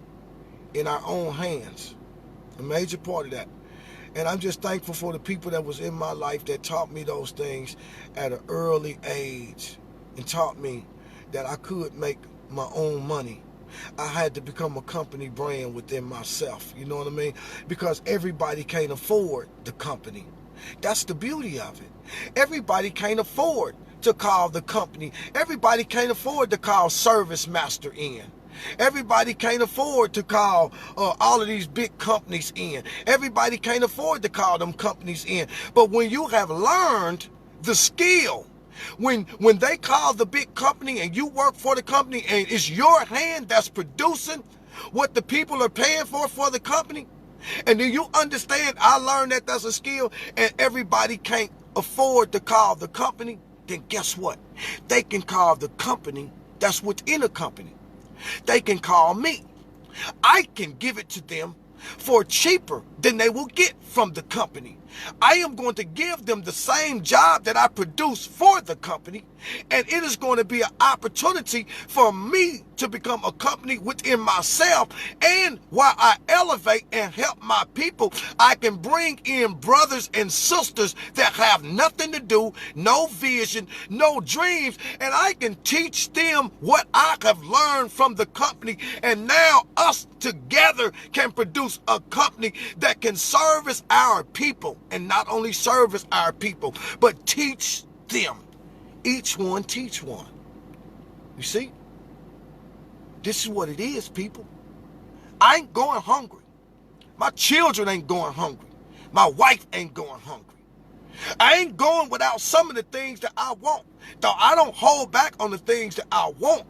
in our own hands. A major part of that. And I'm just thankful for the people that was in my life that taught me those things at an early age and taught me that I could make my own money. I had to become a company brand within myself, you know what I mean? Because everybody can't afford the company. That's the beauty of it. Everybody can't afford to call the company. Everybody can't afford to call Service Master in. Everybody can't afford to call all of these big companies in. Everybody can't afford to call them companies in. But when you have learned the skill, when they call the big company and you work for the company and it's your hand that's producing what the people are paying for the company, and then you understand, I learned that that's a skill, and everybody can't afford to call the company, then guess what? They can call the company that's within a company. They can call me. I can give it to them for cheaper than they will get from the company. I am going to give them the same job that I produce for the company, and it is going to be an opportunity for me to become a company within myself. And while I elevate and help my people, I can bring in brothers and sisters that have nothing to do, no vision, no dreams, and I can teach them what I have learned from the company. And now us together can produce a company that can service our people, and not only service our people, but teach them. Each one teach one. You see? This is what it is, people. I ain't going hungry. My children ain't going hungry. My wife ain't going hungry. I ain't going without some of the things that I want. Though I don't hold back on the things that I want,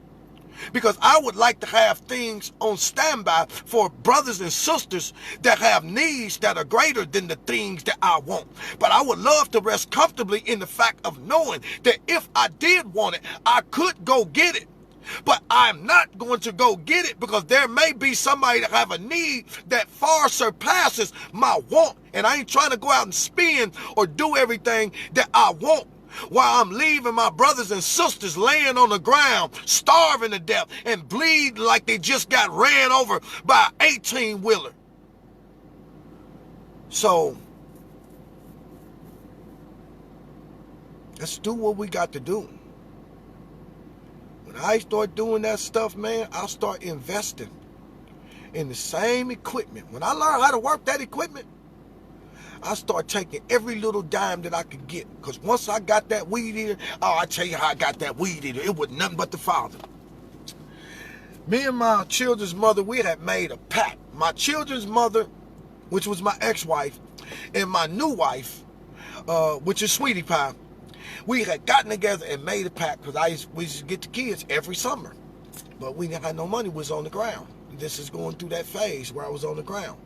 because I would like to have things on standby for brothers and sisters that have needs that are greater than the things that I want. But I would love to rest comfortably in the fact of knowing that if I did want it, I could go get it. But I'm not going to go get it because there may be somebody that have a need that far surpasses my want. And I ain't trying to go out and spend or do everything that I want, while I'm leaving my brothers and sisters laying on the ground, starving to death and bleed like they just got ran over by an 18-wheeler. So, let's do what we got to do. When I start doing that stuff, man, I'll start investing in the same equipment. When I learn how to work that equipment, I start taking every little dime that I could get. Because once I got that weed eater, oh, I tell you how I got that weed eater. It was nothing but the Father. Me and my children's mother, we had made a pact. My children's mother, which was my ex-wife, and my new wife, which is Sweetie Pie, we had gotten together and made a pact because we used to get the kids every summer. But we didn't have no money, was on the ground. This is going through that phase where I was on the ground,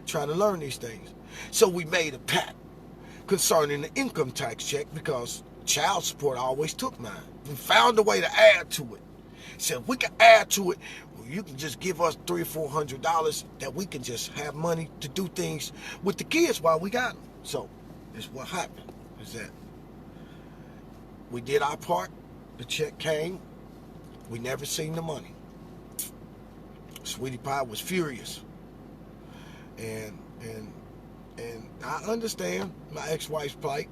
trying to learn these things. So we made a pact concerning the income tax check because child support always took mine. We found a way to add to it. So if we can add to it, well, you can just give us $300 or $400 that we can just have money to do things with the kids while we got them. So this is what happened, is that we did our part. The check came. We never seen the money. Sweetie Pie was furious. And I understand my ex-wife's plight,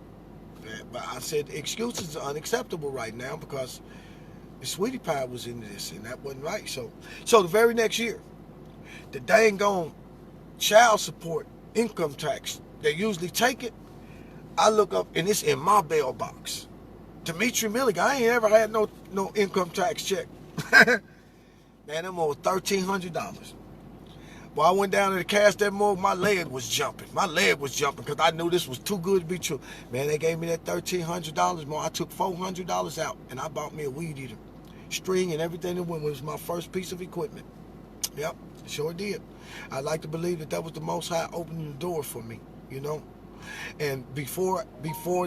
but I said excuses are unacceptable right now because Sweetie Pie was into this and that wasn't right. So the very next year, the dang on child support income tax, they usually take it I look up and it's in my mailbox. Dimitri Milligan, I ain't ever had no income tax check. Man, them over $1,300. Well, I went down to the cash that morgue, my leg was jumping. My leg was jumping because I knew this was too good to be true. Man, they gave me that $1,300 more. I took $400 out and I bought me a weed eater. String and everything that went with it was my first piece of equipment. Yep, sure did. I like to believe that was the Most High opening the door for me, you know. And before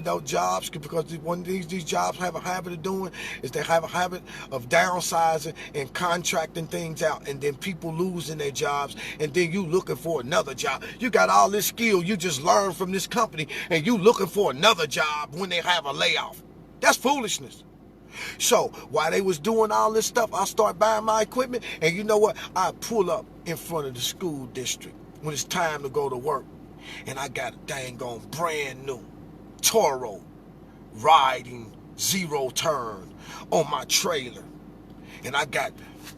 those jobs, because one of these jobs have a habit of doing is they have a habit of downsizing and contracting things out, and then people losing their jobs, and then you looking for another job. You got all this skill you just learned from this company, and you looking for another job when they have a layoff. That's foolishness. So while they was doing all this stuff, I start buying my equipment, and you know what? I pull up in front of the school district when it's time to go to work. And I got a dang on brand new Toro riding zero turn on my trailer. And I got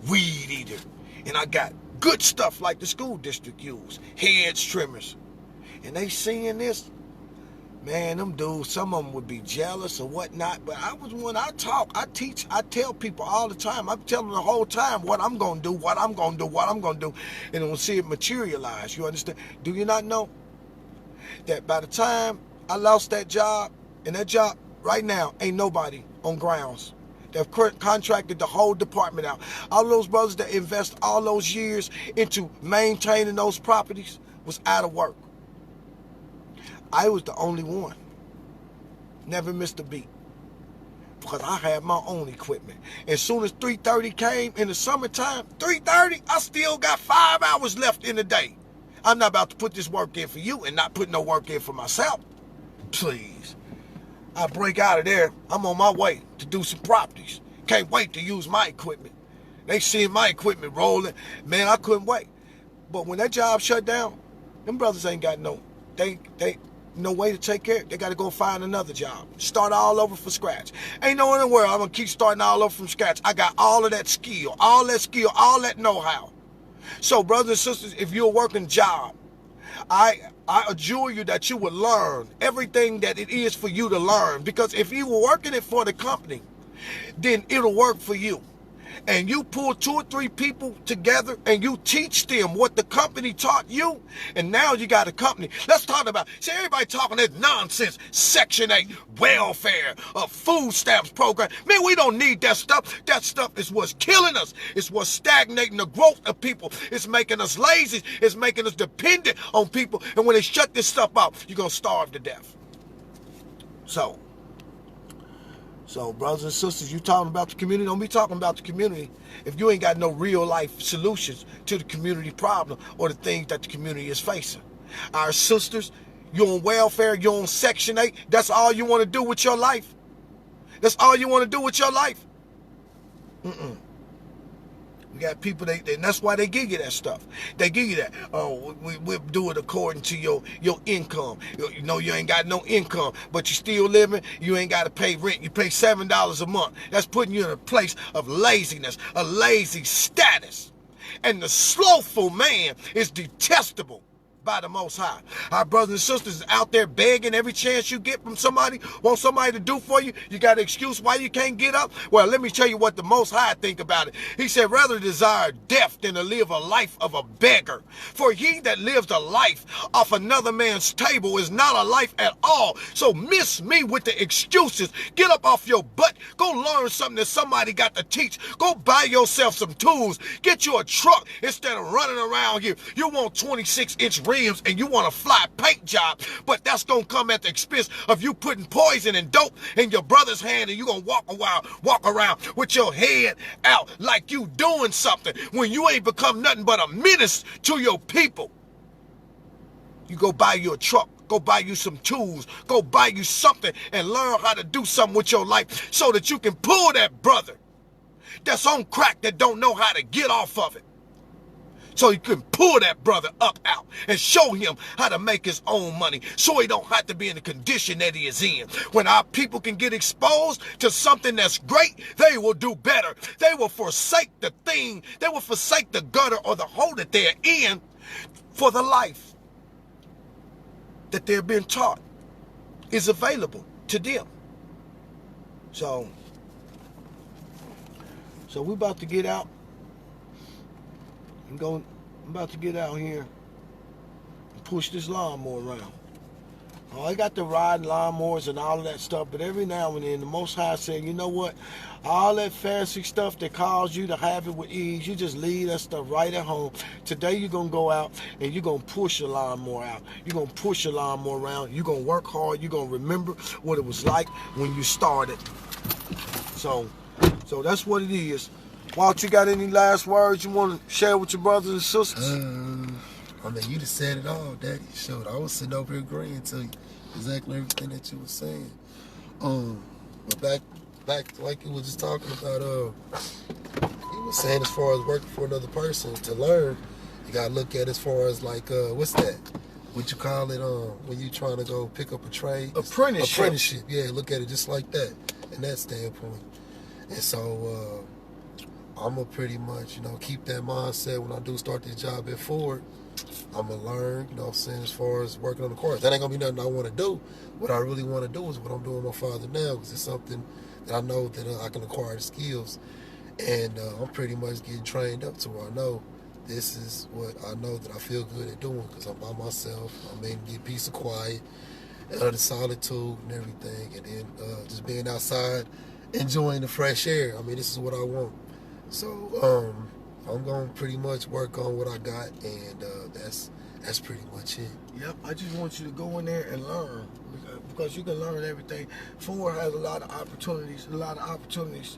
weed eater. And I got good stuff like the school district use. Hedge trimmers. And they seeing this. Man, them dudes, some of them would be jealous or whatnot. But when I talk, I teach, I tell people all the time. I'm telling them the whole time what I'm going to do, what I'm going to do, what I'm going to do. And we'll see it materialize. You understand? Do you not know that by the time I lost that job, and that job right now ain't nobody on grounds. They've contracted the whole department out. All those brothers that invest all those years into maintaining those properties was out of work. I was the only one. Never missed a beat. Because I had my own equipment. As soon as 3:30 came in the summertime, 3:30, I still got 5 hours left in the day. I'm not about to put this work in for you and not put no work in for myself. Please. I break out of there. I'm on my way to do some properties. Can't wait to use my equipment. They seeing my equipment rolling. Man, I couldn't wait. But when that job shut down, them brothers ain't got no way to take care of it. They got to go find another job. Start all over from scratch. Ain't no in the world I'm going to keep starting all over from scratch. I got all of that skill, all that know-how. So, brothers and sisters, if you're a working job, I adjure you that you will learn everything that it is for you to learn. Because if you were working it for the company, then it'll work for you. And you pull 2 or 3 people together and you teach them what the company taught you, and now you got a company. Let's talk about, see, everybody talking this nonsense, Section 8, welfare, food stamps program. Man, we don't need that stuff. That stuff is what's killing us. It's what's stagnating the growth of people. It's making us lazy. It's making us dependent on people. And when they shut this stuff off, you're going to starve to death. So, brothers and sisters, you talking about the community, don't be talking about the community if you ain't got no real life solutions to the community problem or the things that the community is facing. Our sisters, you're on welfare, you're on Section 8, that's all you want to do with your life? That's all you want to do with your life? We got people, and that's why they give you that stuff. They give you that. Oh, we'll do it according to your income. You know, you ain't got no income, but you still living. You ain't got to pay rent. You pay $7 a month. That's putting you in a place of laziness, a lazy status. And the slothful man is detestable by the Most High. Our brothers and sisters out there begging every chance you get from somebody, want somebody to do for you. You got an excuse why you can't get up? Well, let me tell you what the Most High think about it. He said, rather desire death than to live a life of a beggar. For he that lives a life off another man's table is not a life at all. So miss me with the excuses. Get up off your butt. Go learn something that somebody got to teach. Go buy yourself some tools. Get you a truck instead of running around here. You want 26-inch rims and you want a fly paint job, but that's gonna come at the expense of you putting poison and dope in your brother's hand, and you gonna walk around with your head out like you doing something when you ain't become nothing but a menace to your people. You go buy you a truck, go buy you some tools, go buy you something and learn how to do something with your life so that you can pull that brother that's on crack that don't know how to get off of it. So you can pull that brother up out and show him how to make his own money so he don't have to be in the condition that he is in. When our people can get exposed to something that's great, they will do better. They will forsake the thing. They will forsake the gutter or the hole that they're in for the life that they're being taught. is available to them. So we're about to get out. I'm about to get out here and push this lawnmower around. I got the riding lawnmowers and all of that stuff, but every now and then the Most High said, you know what? All that fancy stuff that caused you to have it with ease, you just leave that stuff right at home. Today you're going to go out and you're going to push your lawnmower out. You're going to push your lawnmower around. You're going to work hard. You're going to remember what it was like when you started. So that's what it is. Walt, you got any last words you want to share with your brothers and sisters? I mean, you just said it all, Daddy. Shoot, I was sitting over here agreeing to exactly everything that you were saying. But back like you were just talking about, you were saying as far as working for another person to learn, you gotta look at as far as like, what's that? What you call it? When you trying to go pick up a trade? Apprenticeship. Yeah, look at it just like that, in that standpoint. And so, I'm gonna pretty much, keep that mindset when I do start this job at Ford. I'm gonna learn, what I'm saying, as far as working on the cars. That ain't gonna be nothing I want to do. What I really want to do is what I'm doing with my father now, because it's something that I know that I can acquire the skills, and I'm pretty much getting trained up to where I know this is what I know that I feel good at doing, because I'm by myself. I'm able to get peace of quiet, the solitude and everything, and then just being outside, enjoying the fresh air. I mean, this is what I want. So I'm going to pretty much work on what I got, and that's pretty much it. Yep, I just want you to go in there and learn, because you can learn everything. Ford has a lot of opportunities.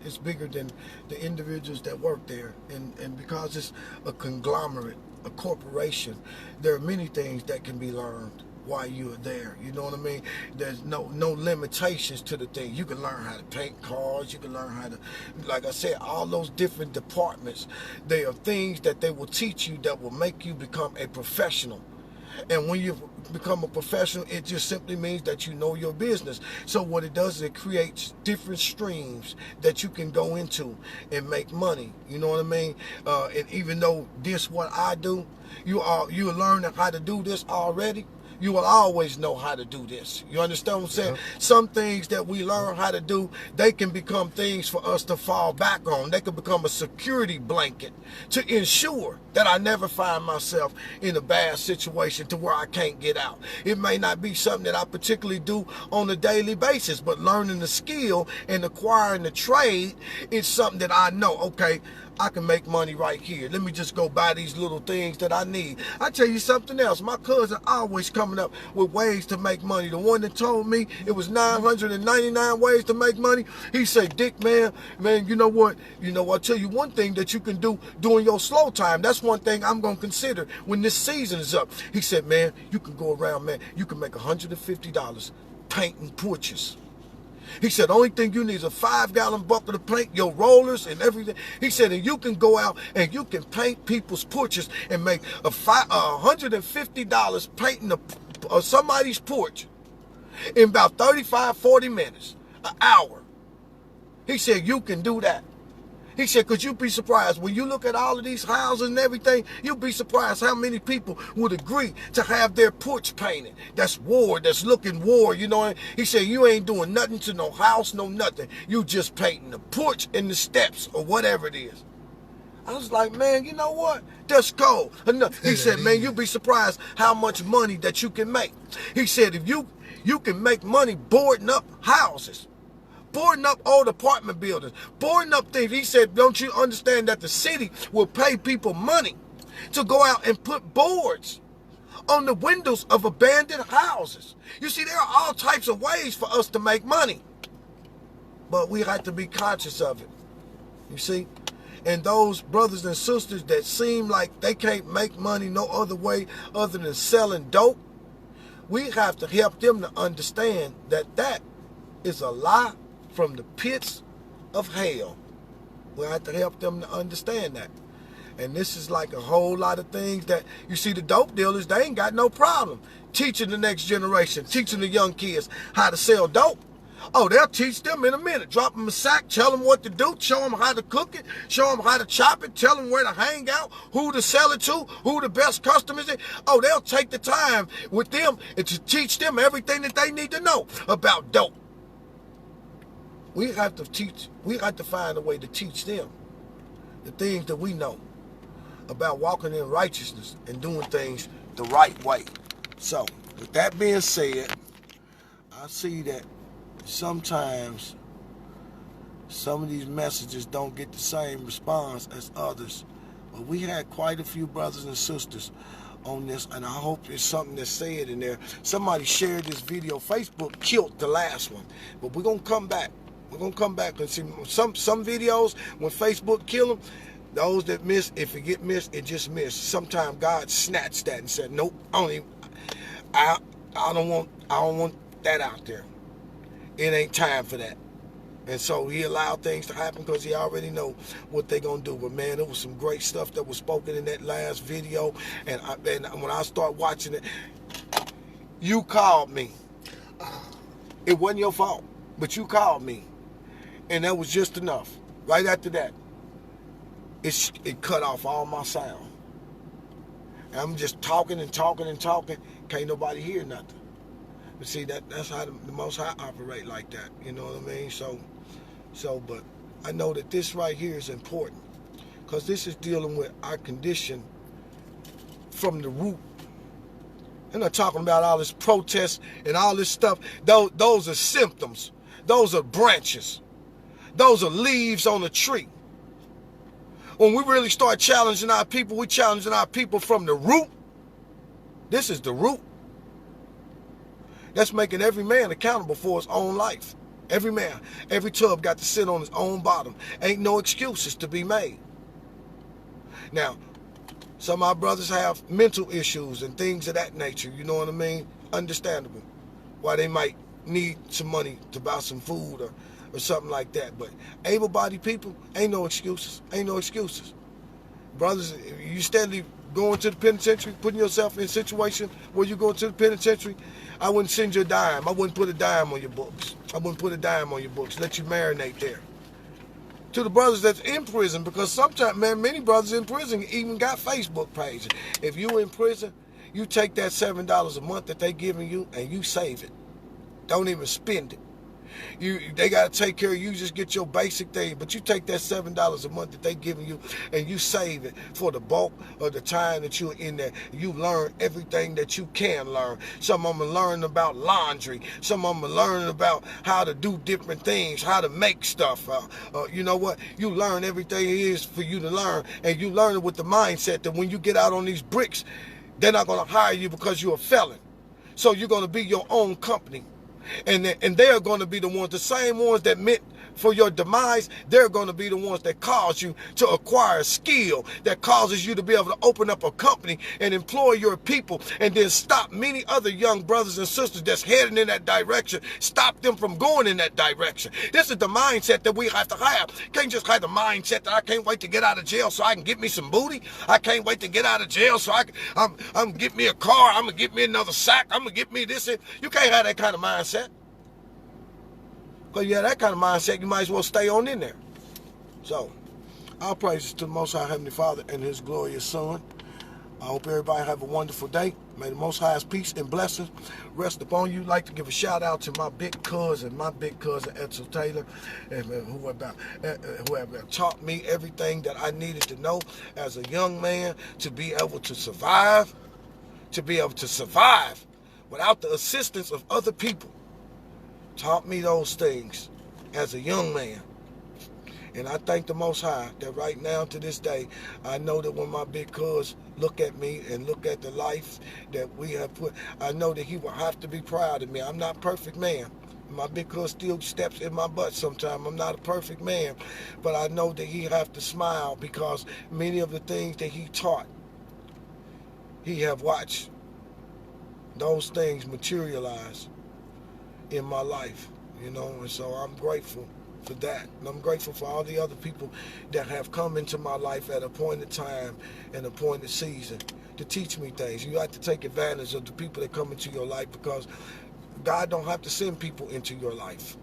It's bigger than the individuals that work there, and because it's a conglomerate, a corporation, there are many things that can be learned while you're there. You know what I mean? There's no limitations to the thing. You can learn how to paint cars. You can learn how to, like I said, all those different departments. They are things that they will teach you that will make you become a professional. And when you become a professional, it just simply means that you know your business. So what it does is it creates different streams that you can go into and make money. You know what I mean? And even though this what I do, you're learning how to do this already. You will always know how to do this. You understand what I'm saying? Yeah. Some things that we learn how to do, they can become things for us to fall back on. They can become a security blanket to ensure that I never find myself in a bad situation to where I can't get out. It may not be something that I particularly do on a daily basis, but learning the skill and acquiring the trade is something that I know, okay, I can make money right here. Let me just go buy these little things that I need. I tell you something else. My cousin always coming up with ways to make money. The one that told me it was 999 ways to make money. He said, Dick, man, you know what? I'll tell you one thing that you can do during your slow time. That's one thing I'm going to consider when this season is up. He said, man, you can go around, man. You can make $150 painting porches. He said, only thing you need is a 5-gallon bucket of paint, your rollers and everything. He said, and you can go out and you can paint people's porches and make $150 painting somebody's porch in about 35, 40 minutes, an hour. He said, you can do that. He said, because you'd be surprised. When you look at all of these houses and everything, you'll be surprised how many people would agree to have their porch painted. That's war. That's looking war, you know. He said, you ain't doing nothing to no house, no nothing. You just painting the porch and the steps or whatever it is. I was like, man, you know what? That's cold. He said, man, you'll be surprised how much money that you can make. He said, if you can make money boarding up houses, boarding up old apartment buildings, boarding up things. He said, don't you understand that the city will pay people money to go out and put boards on the windows of abandoned houses? You see, there are all types of ways for us to make money, but we have to be conscious of it, you see? And those brothers and sisters that seem like they can't make money no other way other than selling dope, we have to help them to understand that that is a lie from the pits of hell. We have to help them to understand that. And this is like a whole lot of things that, you see, the dope dealers, they ain't got no problem teaching the next generation, teaching the young kids how to sell dope. Oh, they'll teach them in a minute. Drop them a sack, tell them what to do, show them how to cook it, show them how to chop it, tell them where to hang out, who to sell it to, who the best customers is. Oh, they'll take the time with them and to teach them everything that they need to know about dope. We have to find a way to teach them the things that we know about walking in righteousness and doing things the right way. So, with that being said, I see that sometimes some of these messages don't get the same response as others. But we had quite a few brothers and sisters on this, and I hope there's something that's said in there. Somebody shared this video. Facebook killed the last one. But we're going to come back. We're going to come back and see some videos when Facebook kill them. Those that miss, if it get missed, it just missed. Sometimes God snatched that and said, nope, I don't want that out there. It ain't time for that. And so he allowed things to happen because he already know what they're going to do. But, man, there was some great stuff that was spoken in that last video. And when I start watching it, you called me. It wasn't your fault, but you called me. And that was just enough. Right after that, it cut off all my sound. And I'm just talking and talking and talking. Can't nobody hear nothing. But see, that's how the Most High operate like that. You know what I mean? But I know that this right here is important because this is dealing with our condition from the root. I'm not talking about all this protest and all this stuff. Those are symptoms. Those are branches. Those are leaves on a tree. When we really start challenging our people, we're challenging our people from the root. This is the root. That's making every man accountable for his own life. Every man, every tub got to sit on his own bottom. Ain't no excuses to be made. Now, some of our brothers have mental issues and things of that nature, you know what I mean? Understandable. Why they might need some money to buy some food or something like that. But able-bodied people, ain't no excuses. Ain't no excuses. Brothers, you steadily going to the penitentiary, putting yourself in a situation where you go to the penitentiary, I wouldn't send you a dime. I wouldn't put a dime on your books. I wouldn't put a dime on your books. Let you marinate there. To the brothers that's in prison, because sometimes, man, many brothers in prison even got Facebook pages. If you in prison, you take that $7 a month that they giving you and you save it. Don't even spend it. They got to take care of you. Just get your basic thing, but you take that $7 a month that they giving you and you save it for the bulk of the time that you're in there. You learn everything that you can learn. Some of them are learning about laundry. Some of them are learning about how to do different things, how to make stuff. You know what? You learn everything it is for you to learn, and you learn it with the mindset that when you get out on these bricks, they're not going to hire you because you're a felon. So you're going to be your own company. And they're going to be the ones, the same ones that meant for your demise, they're going to be the ones that cause you to acquire skill, that causes you to be able to open up a company and employ your people, and then stop many other young brothers and sisters that's heading in that direction, stop them from going in that direction. This is the mindset that we have to have. Can't just have the mindset that I can't wait to get out of jail so I can get me some booty. I can't wait to get out of jail so I'm going to get me a car. I'm going to get me another sack. I'm going to get me this. You can't have that kind of mindset. Because you have that kind of mindset, you might as well stay on in there. So, our praises to the Most High Heavenly Father and His glorious Son. I hope everybody have a wonderful day. May the Most High's peace and blessings rest upon you. I'd like to give a shout out to my big cousin Edsel Taylor, who have taught me everything that I needed to know as a young man to be able to survive, without the assistance of other people. Taught me those things as a young man. And I thank the Most High that right now to this day, I know that when my big cuz look at me and look at the life that we have put, I know that he will have to be proud of me. I'm not a perfect man. My big cuz still steps in my butt sometimes. I'm not a perfect man. But I know that he have to smile because many of the things that he taught, he have watched those things materialize in my life, you know, and so I'm grateful for that. And I'm grateful for all the other people that have come into my life at a appointed time and appointed season to teach me things. You have to take advantage of the people that come into your life because God don't have to send people into your life.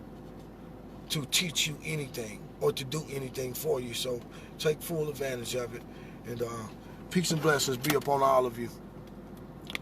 to teach you anything or to do anything for you. So take full advantage of it. And peace and blessings be upon all of you.